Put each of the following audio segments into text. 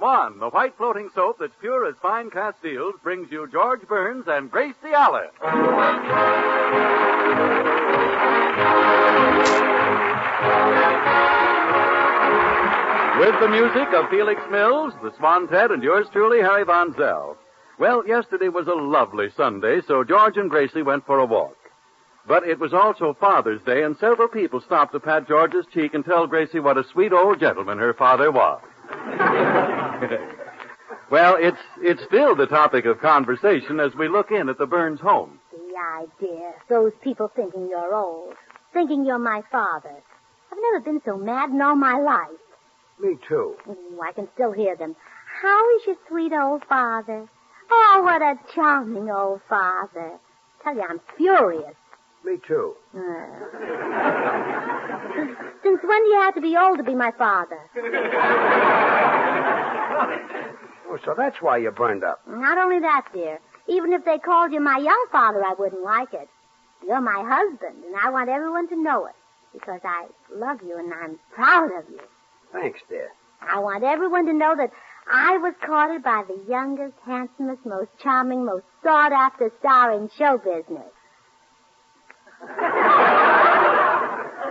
Swan, the white floating soap that's pure as fine Castiles, brings you George Burns and Gracie Allen. With the music of Felix Mills, the Swan-Tet, and yours truly, Harry Von Zell. Well, yesterday was a lovely Sunday, so George and Gracie went for a walk. But it was also Father's Day, and several people stopped to pat George's cheek and tell Gracie what a sweet old gentleman her father was. Well, it's still the topic of conversation as we look in at the Burns home. The idea. Those people thinking you're old. Thinking you're my father. I've never been so mad in all my life. Me too. I can still hear them. How is your sweet old father? Oh, what a charming old father. Tell you, I'm furious. Me too. Since when do you have to be old to be my father? Oh, so that's why you burned up. Not only that, dear. Even if they called you my young father, I wouldn't like it. You're my husband, and I want everyone to know it. Because I love you and I'm proud of you. Thanks, dear. I want everyone to know that I was courted by the youngest, handsomest, most charming, most sought-after star in show business.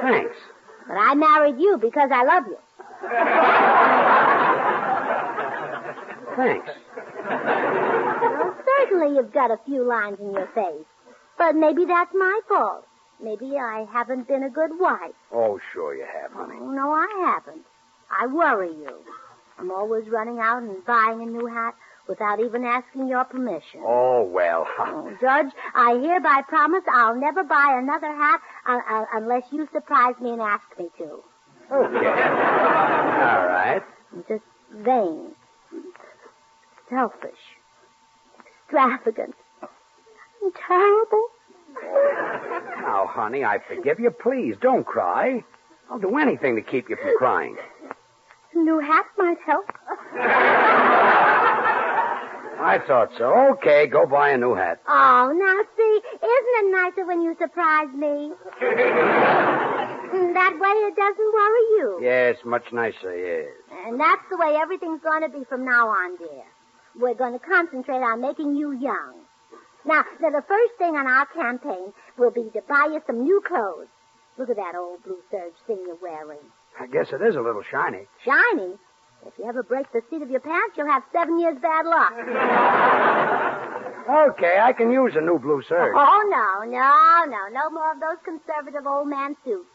Thanks. But I married you because I love you. Thanks. Well, certainly you've got a few lines in your face. But maybe that's my fault. Maybe I haven't been a good wife. Oh, sure you have, honey. Oh, no, I haven't. I worry you. I'm always running out and buying a new hat without even asking your permission. Oh, well. Oh, Judge, I hereby promise I'll never buy another hat unless you surprise me and ask me to. Okay. All right. I'm just vain, selfish, extravagant, and terrible. Now, honey, I forgive you. Please, don't cry. I'll do anything to keep you from crying. A new hat might help. I thought so. Okay, go buy a new hat. Oh, now, see, isn't it nicer when you surprise me? That way it doesn't worry you. Yes, much nicer, yes. And that's the way everything's going to be from now on, dear. We're going to concentrate on making you young. Now, the first thing on our campaign will be to buy you some new clothes. Look at that old blue serge thing you're wearing. I guess it is a little shiny. Shiny? If you ever break the seat of your pants, you'll have 7 years bad luck. Okay, I can use a new blue serge. Oh, no. No more of those conservative old man suits.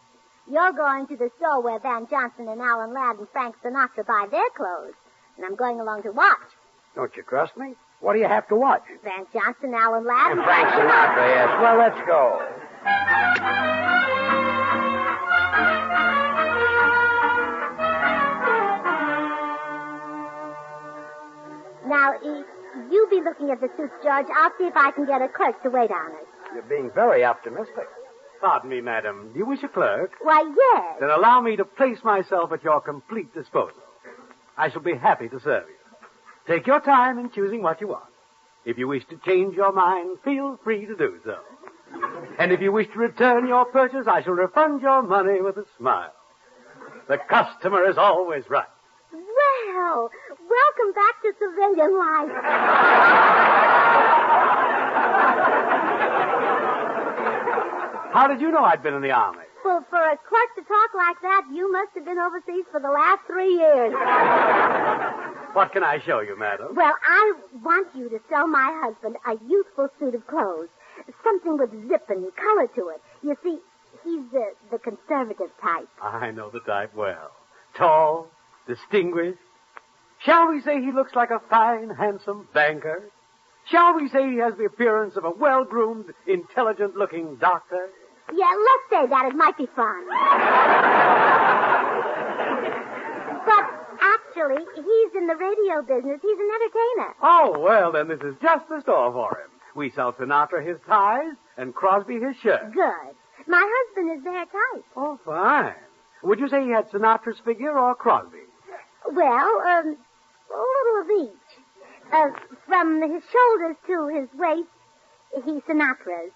You're going to the store where Van Johnson and Alan Ladd and Frank Sinatra buy their clothes. And I'm going along to watch. Don't you trust me? What do you have to watch? Van Johnson, Alan Ladd, and Frank Sinatra, yes. Well, let's go. Now, you be looking at the suits, George. I'll see if I can get a clerk to wait on us. You're being very optimistic. Pardon me, madam. Do you wish a clerk? Why, yes. Then allow me to place myself at your complete disposal. I shall be happy to serve you. Take your time in choosing what you want. If you wish to change your mind, feel free to do so. And if you wish to return your purchase, I shall refund your money with a smile. The customer is always right. Well, welcome back to civilian life. How did you know I'd been in the Army? Well, for a clerk to talk like that, you must have been overseas for the last 3 years. What can I show you, madam? Well, I want you to sell my husband a youthful suit of clothes. Something with zip and color to it. You see, he's the conservative type. I know the type well. Tall, distinguished. Shall we say he looks like a fine, handsome banker? Shall we say he has the appearance of a well-groomed, intelligent-looking doctor? Yeah, let's say that. It might be fun. But actually, he's in the radio business. He's an entertainer. Oh, well, then this is just the store for him. We sell Sinatra his ties and Crosby his shirts. Good. My husband is their type. Oh, fine. Would you say he had Sinatra's figure or Crosby? Well, a little of each. From his shoulders to his waist, he's Sinatra's.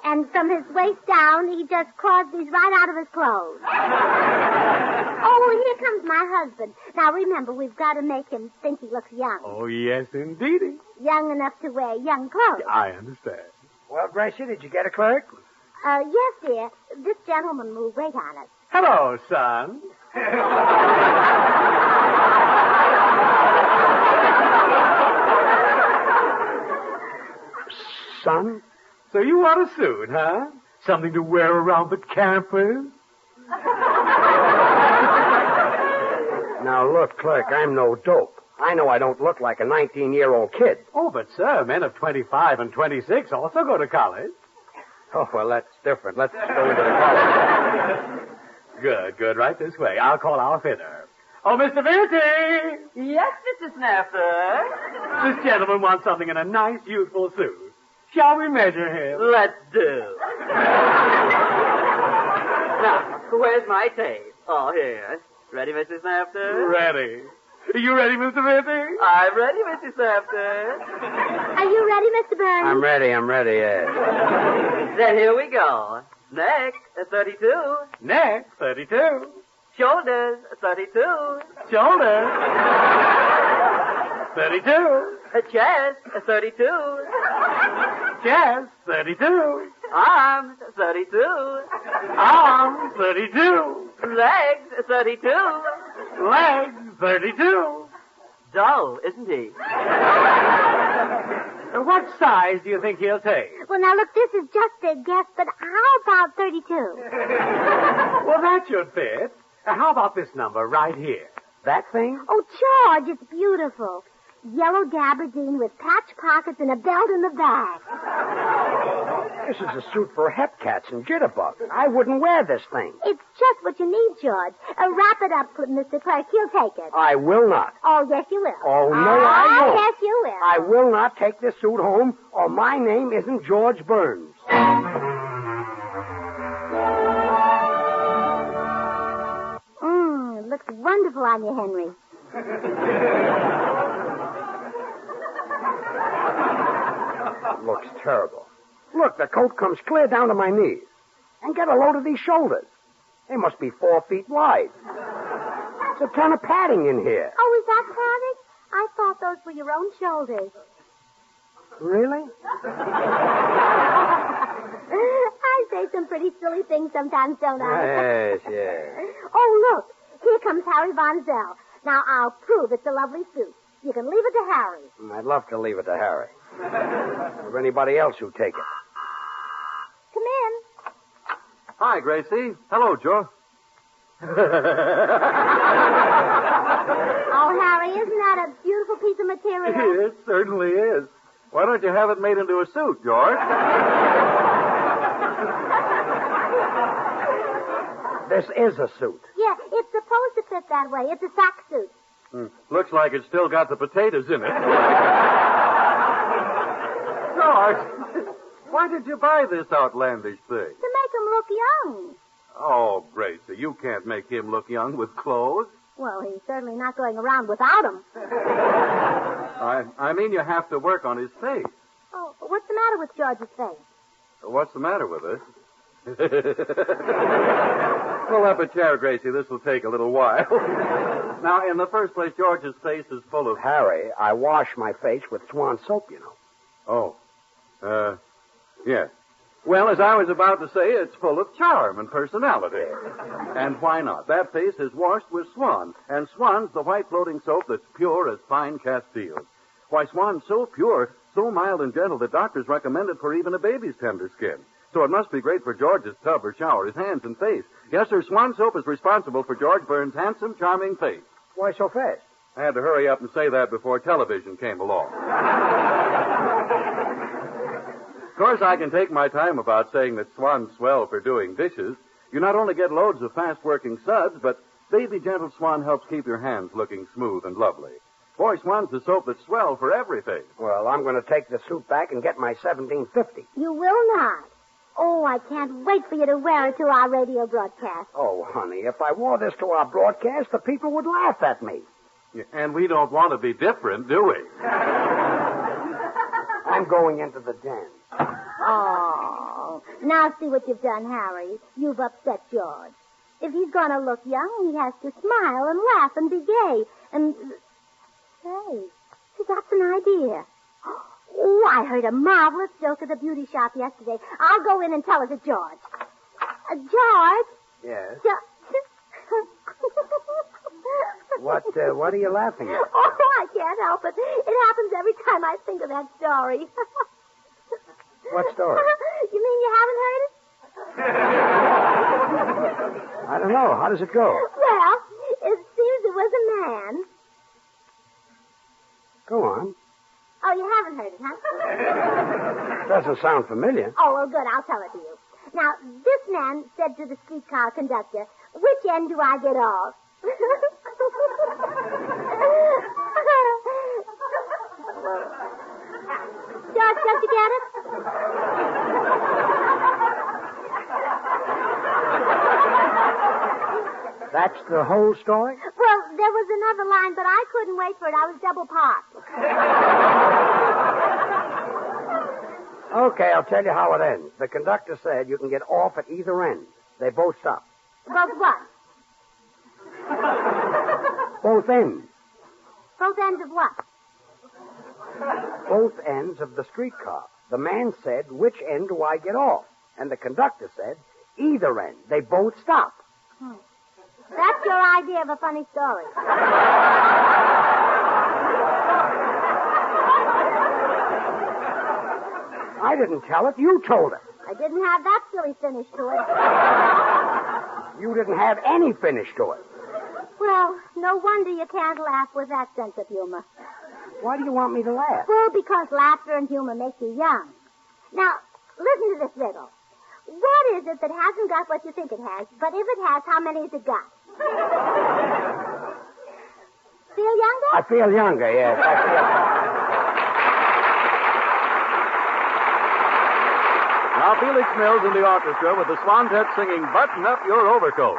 And from his waist down, he just Crosby's right out of his clothes. Oh, Oh, here comes my husband. Now, remember, we've got to make him think he looks young. Oh, yes, indeedy. Young enough to wear young clothes. I understand. Well, Gracie, did you get a clerk? Yes, dear. This gentleman will wait on us. Hello, son. Son? So you want a suit, huh? Something to wear around the campus? Now, look, clerk, I'm no dope. I know I don't look like a 19-year-old kid. Oh, but, sir, men of 25 and 26 also go to college. Oh, well, that's different. Let's go into the college. Good. Right this way. I'll call our fitter. Oh, Mr. Vilty! Yes, Mr. Snapper. This gentleman wants something in a nice, youthful suit. Shall we measure him? Let's do. Now, where's my tape? Oh, here. Ready, Mr. Snapper? Ready. Are you ready, Mr. Vilty? I'm ready, Mr. Snapper. Are you ready, Mr. Burns? I'm ready, yes. Then here we go. Neck, 32. Neck, 32. Shoulders, 32. Shoulders, 32. Chest, 32. Chest, 32. Arms, 32. Arms, 32. Legs, 32. Legs, 32. Dull, isn't he? What size do you think he'll take? Well, now, look, this is just a guess, but how about 32? Well, that should fit. How about this number right here? That thing? Oh, George, it's beautiful. Yellow gabardine with patch pockets and a belt in the back. This is a suit for hepcats and jitterbugs. I wouldn't wear this thing. It's just what you need, George. Wrap it up, Mr. Clark. He'll take it. I will not. Oh, yes, you will. Oh, no, I won't. Yes, you will. I will not take this suit home, or my name isn't George Burns. It looks wonderful on you, Henry. Looks terrible. Look, the coat comes clear down to my knees. And get a load of these shoulders. They must be 4 feet wide. There's a ton of padding in here. Oh, is that padding? I thought those were your own shoulders. Really? I say some pretty silly things sometimes, don't I? Yes. Oh, look. Here comes Harry Von Zell. Now, I'll prove it's a lovely suit. You can leave it to Harry. I'd love to leave it to Harry. Or anybody else who'd take it. Come in. Hi, Gracie. Hello, Joe. Oh, Harry, isn't that a beautiful piece of material? It certainly is. Why don't you have it made into a suit, George? This is a suit. Yeah, it's supposed to fit that way. It's a sack suit. Looks like it's still got the potatoes in it. George, why did you buy this outlandish thing? To make him look young. Oh, Gracie, you can't make him look young with clothes. Well, he's certainly not going around without them. I mean, you have to work on his face. Oh, what's the matter with George's face? What's the matter with it? Pull up a chair, Gracie. This will take a little while. Now, in the first place, George's face is full of... Harry, I wash my face with Swan soap, you know. Oh. Yes. Well, as I was about to say, it's full of charm and personality. And why not? That face is washed with Swan, and Swan's the white floating soap that's pure as fine Castile. Why, Swan's so pure, so mild and gentle that doctors recommend it for even a baby's tender skin. So it must be great for George's tub or shower, his hands and face. Yes, sir, Swan soap is responsible for George Burns' handsome, charming face. Why so fast? I had to hurry up and say that before television came along. Of course, I can take my time about saying that Swan's swell for doing dishes. You not only get loads of fast-working suds, but Baby Gentle Swan helps keep your hands looking smooth and lovely. Boy, Swan's the soap that's swell for everything. Well, I'm going to take the suit back and get my 1750. You will not. Oh, I can't wait for you to wear it to our radio broadcast. Oh, honey, if I wore this to our broadcast, the people would laugh at me. And we don't want to be different, do we? I'm going into the den. Oh, now see what you've done, Harry. You've upset George. if he's going to look young, he has to smile and laugh and be gay. And, say, that's an idea. Oh, I heard a marvelous joke at the beauty shop yesterday. I'll go in and tell it to George. George? Yes? What are you laughing at? Oh, I can't help it. It happens every time I think of that story. What story? You mean you haven't heard it? I don't know. How does it go? Well, it seems there was a man. Go on. Oh, you haven't heard it, huh? Doesn't sound familiar. Oh, well, good. I'll tell it to you. Now, this man said to the streetcar conductor, which end do I get off? George, don't you get it? That's the whole story? Well, there was another line, but I couldn't wait for it. I was double parked. Okay, I'll tell you how it ends. The conductor said you can get off at either end. They both stop. Both what? Both ends. Both ends of what? Both ends of the streetcar. The man said, which end do I get off? And the conductor said, either end. They both stop. That's your idea of a funny story. I didn't tell it. You told it. I didn't have that silly finish to it. You didn't have any finish to it. Well, no wonder you can't laugh with that sense of humor. Why do you want me to laugh? Well, because laughter and humor make you young. Now, listen to this riddle. What is it that hasn't got what you think it has, but if it has, how many has it got? Feel younger? I feel younger, yes. Now Felix Mills and the orchestra with the Swantet singing Button Up Your Overcoat.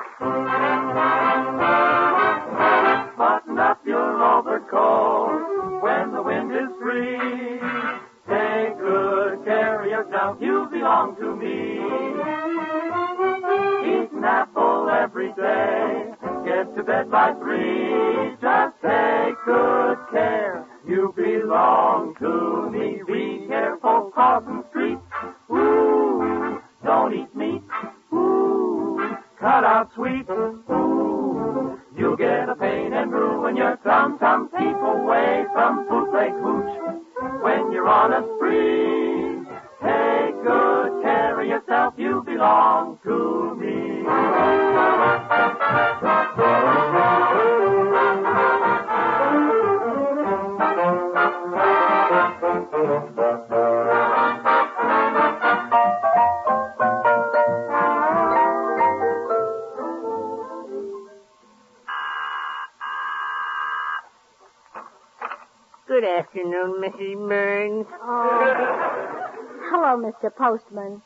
Button up your overcoat when the wind is free. Take good care of yourself, you belong to me. Eat an apple every day, get to bed by 3. Just take good care, you belong to me. Be careful crossing streets. Ooh, don't eat meat. Ooh, cut out sweets. Ooh, you'll get a pain and ruin your tum-tum. Keep away from foods like hooch when you're on a spree. Take good care of yourself, you belong to me. Good afternoon, Mrs. Burns. Hello, Mr. Postman.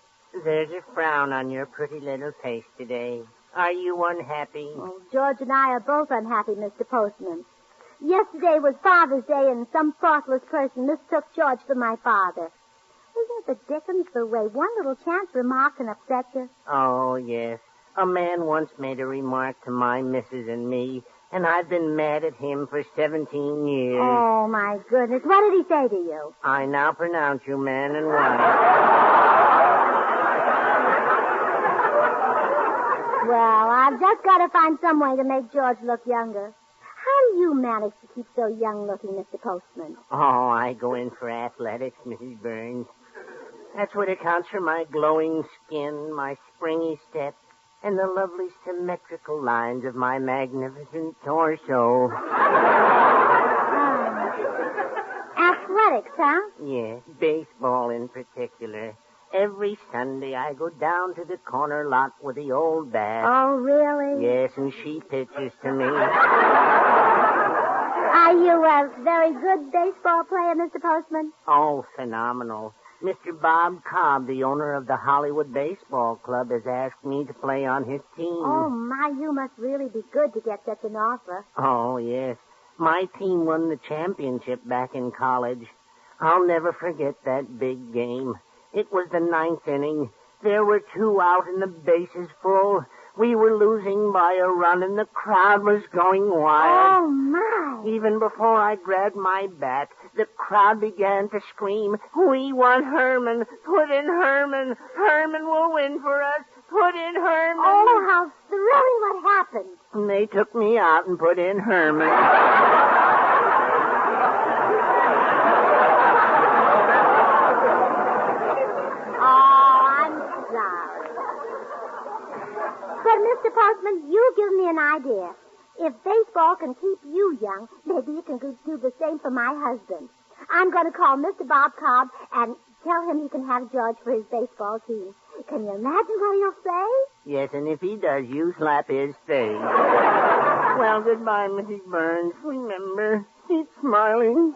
There's a frown on your pretty little face today. Are you unhappy? Oh, George and I are both unhappy, Mr. Postman. Yesterday was Father's Day, and some thoughtless person mistook George for my father. Isn't it the dickens the way one little chance remark can upset you? Oh, yes. A man once made a remark to my missus and me, and I've been mad at him for 17 years. Oh, my goodness. What did he say to you? I now pronounce you man and wife. Well, I've just got to find some way to make George look younger. How do you manage to keep so young-looking, Mr. Postman? Oh, I go in for athletics, Mrs. Burns. That's what accounts for my glowing skin, my springy step, and the lovely symmetrical lines of my magnificent torso. Athletics, huh? Yes, baseball in particular. Every Sunday I go down to the corner lot with the old bat. Oh, really? Yes, and she pitches to me. Are you a very good baseball player, Mr. Postman? Oh, phenomenal. Mr. Bob Cobb, the owner of the Hollywood Baseball Club, has asked me to play on his team. Oh, my, you must really be good to get such an offer. Oh, yes. My team won the championship back in college. I'll never forget that big game. It was the 9th inning. There were 2 out and the bases full We were losing by a run, and the crowd was going wild. Oh, my. Even before I grabbed my bat, the crowd began to scream, "We want Herman! Put in Herman! Herman will win for us! Put in Herman!" Oh, how thrilling. What happened? And they took me out and put in Herman. Oh, I'm sorry. But, Mr. Postman, you give me an idea. If baseball can keep you young, maybe it can do the same for my husband. I'm going to call Mr. Bob Cobb and tell him he can have George for his baseball team. Can you imagine what he'll say? Yes, and if he does, you slap his face. Well, goodbye, Mrs. Burns. Remember, keep smiling.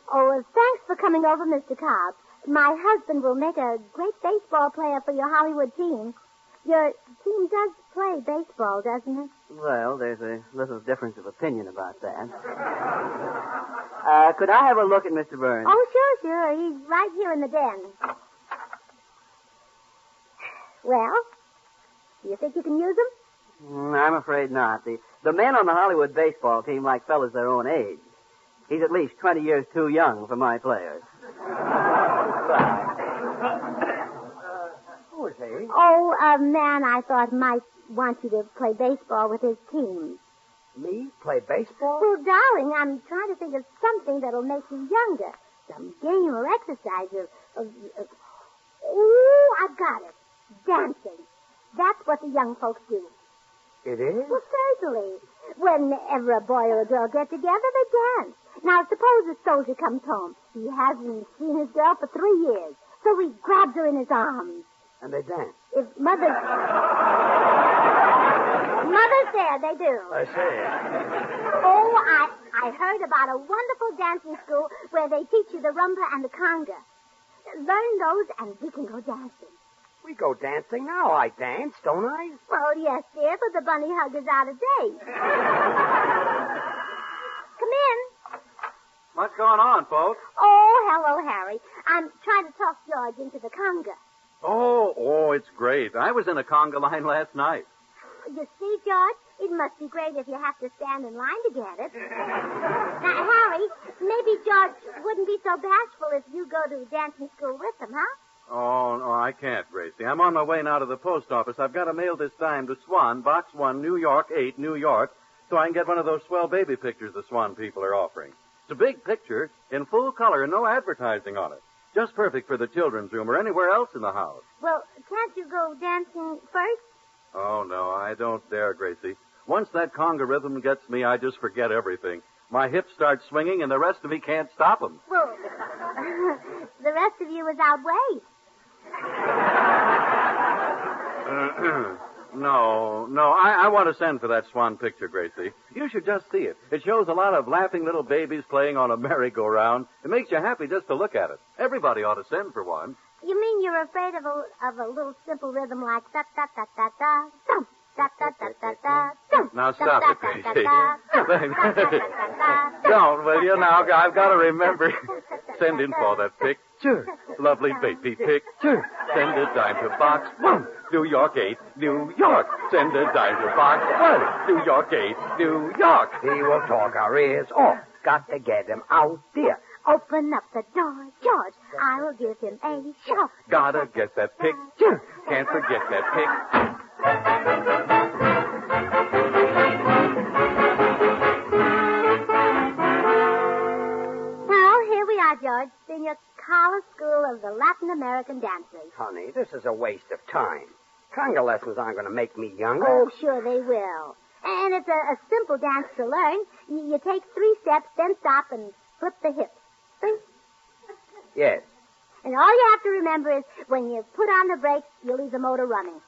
Oh, thanks for coming over, Mr. Cobb. My husband will make a great baseball player for your Hollywood team. Your team does play baseball, doesn't it? Well, there's a little difference of opinion about that. Could I have a look at Mr. Burns? Oh, sure. He's right here in the den. Well, do you think you can use him? I'm afraid not. The men on the Hollywood baseball team like fellas their own age. He's at least 20 years too young for my players. Who is he? Oh, a man I thought might want you to play baseball with his team. Me? Play baseball? Well, darling, I'm trying to think of something that'll make you younger. Some game or exercise Oh, I've got it. Dancing. That's what the young folks do. It is? Well, certainly. Whenever a boy or a girl get together, they dance. Now, suppose a soldier comes home. He hasn't seen his girl for 3 years. So he grabs her in his arms. And they dance? If mother's there, they do. I see. Oh, I heard about a wonderful dancing school where they teach you the rumba and the conga. Learn those and we can go dancing. We go dancing now. I dance, don't I? Well, yes, dear, but the bunny hug is out of date. Come in. What's going on, folks? Oh, hello, Harry. I'm trying to talk George into the conga. Oh, it's great. I was in a conga line last night. You see, George, it must be great if you have to stand in line to get it. Now, Harry, maybe George wouldn't be so bashful if you go to dancing school with him, huh? Oh, no, I can't, Gracie. I'm on my way now to the post office. I've got to mail this dime to Swan, Box 1, New York 8, New York, so I can get one of those swell baby pictures the Swan people are offering. It's a big picture in full color and no advertising on it. Just perfect for the children's room or anywhere else in the house. Well, can't you go dancing first? Oh, no, I don't dare, Gracie. Once that conga rhythm gets me, I just forget everything. My hips start swinging and the rest of me can't stop them. Well, the rest of you is out west. No, I want to send for that Swan picture, Gracie. You should just see it. It shows a lot of laughing little babies playing on a merry-go-round. It makes you happy just to look at it. Everybody ought to send for one. You mean you're afraid of a little simple rhythm like da-da-da-da-da, thump, da-da-da-da-da, thump. Now stop it, Gracie. Don't, will you? Now, I've got to remember. Send in for that picture. Lovely baby picture. Send a dime to Box 1, New York 8, New York. Send a dime to Box 1, New York 8, New York. He will talk our ears off. Got to get him out, dear. Open up the door, George. I will give him a shock. Gotta get that picture. Can't forget that picture. Well, here we are, George. Senior College School of the Latin American Dancers. Honey, this is a waste of time. Conga lessons aren't going to make me younger. Oh, sure they will. And it's a simple dance to learn. You take 3 steps, then stop and flip the hips. 3. Yes. And all you have to remember is when you put on the brakes, you leave the motor running.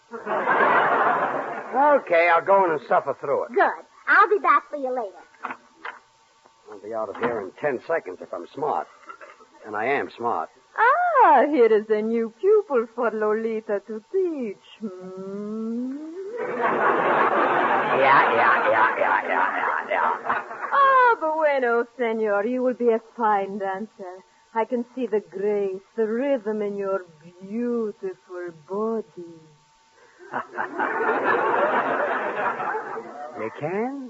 Okay, I'll go in and suffer through it. Good. I'll be back for you later. I'll be out of here in 10 seconds if I'm smart. And I am smart. Ah, here is a new pupil for Lolita to teach. Yeah. Ah, but Bueno, senor. You will be a fine dancer. I can see the grace, the rhythm in your beautiful body. You can?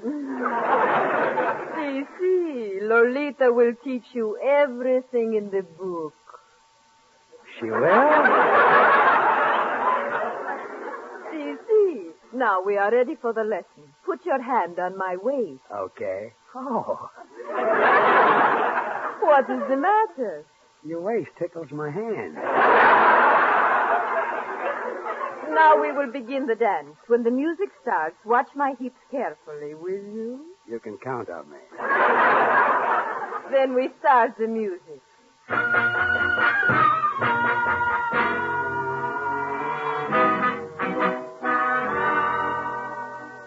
See. Lolita will teach you everything in the book. She will? See. Now we are ready for the lesson. Put your hand on my waist. Okay. Oh, What is the matter? your waist tickles my hand. Now we will begin the dance. When the music starts, watch my hips carefully, will you? You can count on me. Then we start the music.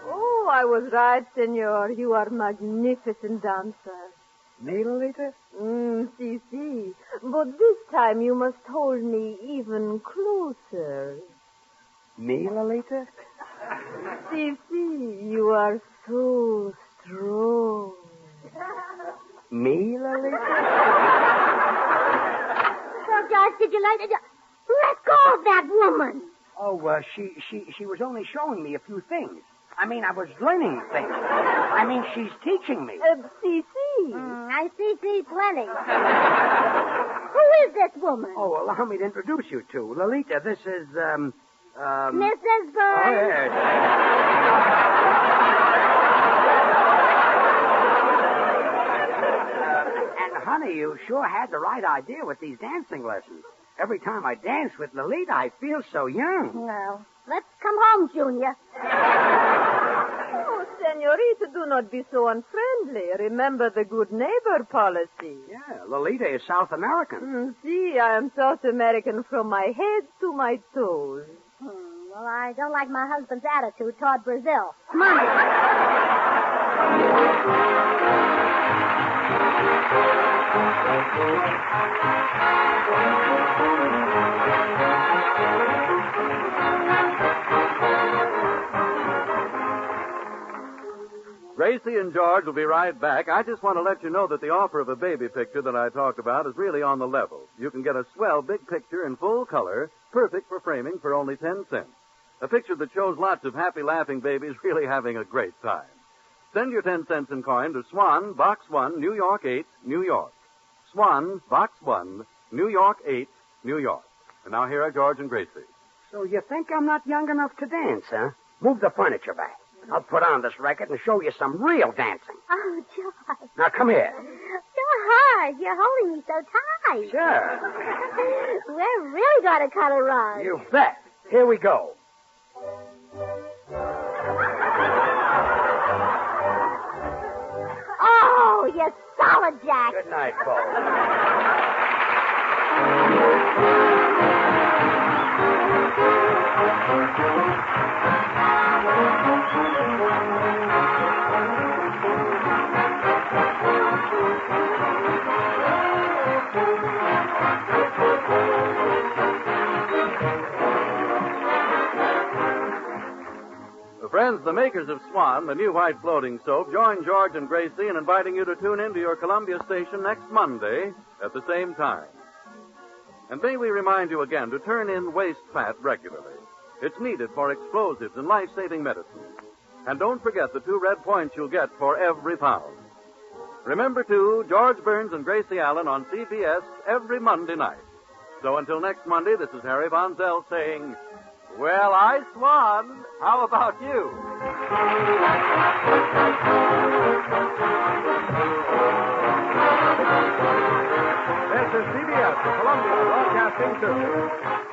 Oh, I was right, senor. You are magnificent dancer. Me, Lolita? Si. But this time you must hold me even closer. Me, Lolita? Si, you are so strong. Me, Lolita? So, George, did you like it? Let go of that woman. Oh, she was only showing me a few things. I mean, I was learning things. I mean, she's teaching me. Si. I see plenty. Who is this woman? Oh, allow me to introduce you to Lolita. This is, Mrs. Oh, Burns. yes. And, honey, you sure had the right idea with these dancing lessons. Every time I dance with Lolita, I feel so young. Well, let's come home, Junior. Oh, senorita, do not be so unfriendly. Remember the good neighbor policy. Yeah, Lolita is South American. See, I am South American from my head to my toes. Well, I don't like my husband's attitude toward Brazil. Come on. Gracie and George will be right back. I just want to let you know that the offer of a baby picture that I talked about is really on the level. You can get a swell big picture in full color, perfect for framing for only 10 cents. A picture that shows lots of happy, laughing babies really having a great time. Send your 10 cents in coin to Swan, Box 1, New York 8, New York. Swan, Box 1, New York 8, New York. And now here are George and Gracie. So you think I'm not young enough to dance, huh? Move the furniture back. I'll put on this record and show you some real dancing. Oh, George. Now, come here. George, you're holding me so tight. Sure. We're really going to cut a run. You bet. Here we go. Oh, you solid jack. Good night, folks. Friends, the makers of Swan, the new white floating soap, join George and Gracie in inviting you to tune in to your Columbia station next Monday at the same time. And may we remind you again to turn in waste fat regularly. It's needed for explosives and life-saving medicines. And don't forget the 2 red points you'll get for every pound. Remember, too, George Burns and Gracie Allen on CBS every Monday night. So until next Monday, this is Harry Von Zell saying, well, I swan. How about you? This is CBS, the Columbia Broadcasting System.